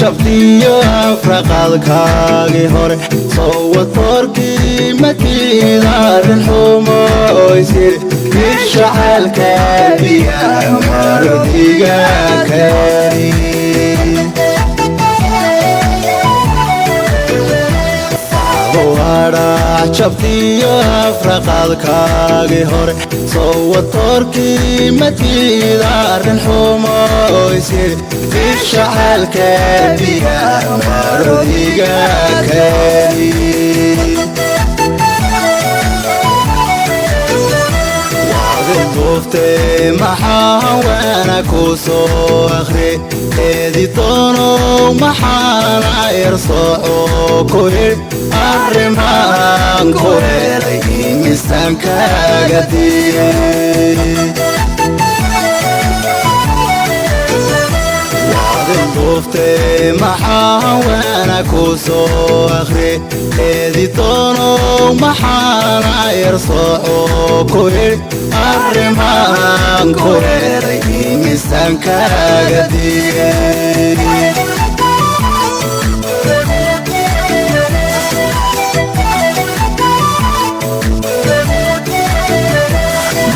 شفتي أفرق الكاغي هوري صوت طرقي مكي دار الحومة ويسير يشعل كابي مرضيقا كاري وارا شفتي أفرق الكاغي هوري صوت طرقي مكي دار الحومة ويسير يشعل كابي مرضيقا كاري وقفتي محا وانا كوسو اخري ايدي طونو محانا يرصعو كوهي الرمان كوهي لي مستنكا قديم وقفتي محا وانا كوسو اخري ايدي طونو محانا يرصعو كوهي الرمان كوهي لي مستنكا قديم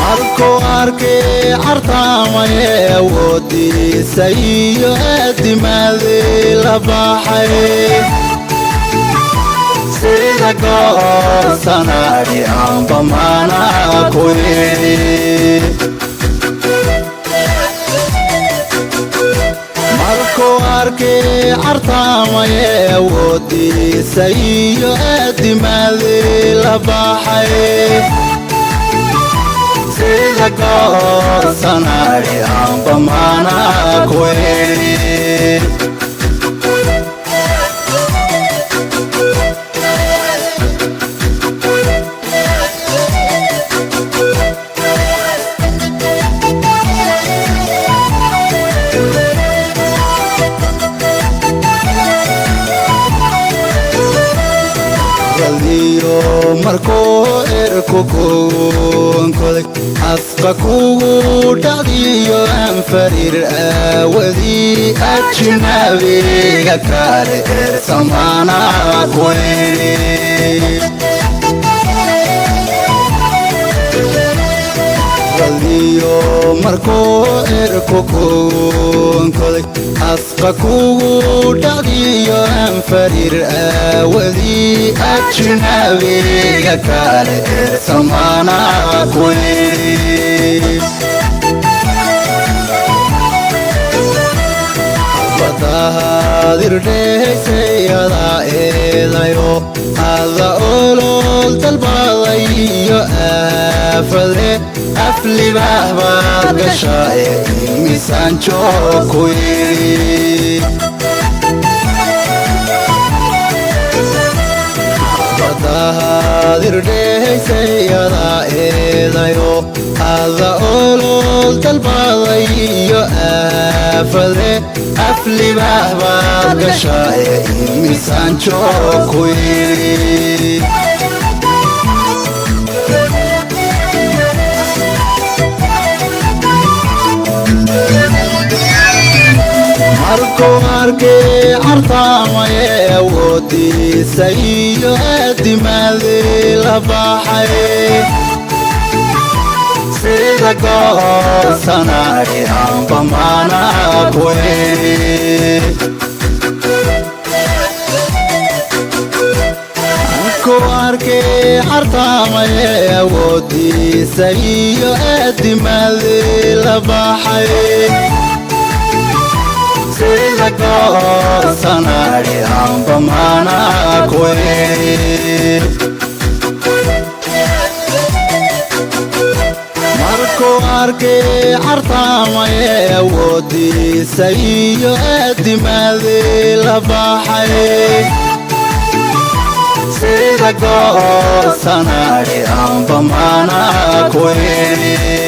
markuu arkay cartaamay awoodiisa iyo aadimaadii la baxay sida goosanadhi amba mana ku yidhi markuu arkay cartaamay awoodiisa iyo aadimaadii la baxay sida goosanadhi amba mana ku yidhi markuu erku kuunkoday afka kugu dhacdiyo aan fariir aawadii ajnabiga kale ersamana ku yidhi markuu erku kuunkoday afka kugu dhacdiyo aan fariir aawadii ajnabiga kale ersamana ku yidhi badahaadirdheeysayada eedayo hada olol dalbaday iyo aafade aflibah baad gashaye misaan joog ku yidhi badahaadirdheeysayada eedayo hada olol dalbaday iyo aafade aflibah baad gashaye misaan joog ku yidhi markuu arkay cartaamay awoodiisa iyo aadimaadii la baxay sida goosanadhi amba mana ku yidhi markuu arkay cartaamay awoodiisa iyo aadimaadii la baxay sida goosanadhi amba mana ku yidhi markuu arkay cartaamay awoodiisa iyo aadimaadii la baxay sida goosanadhi amba mana ku yidhi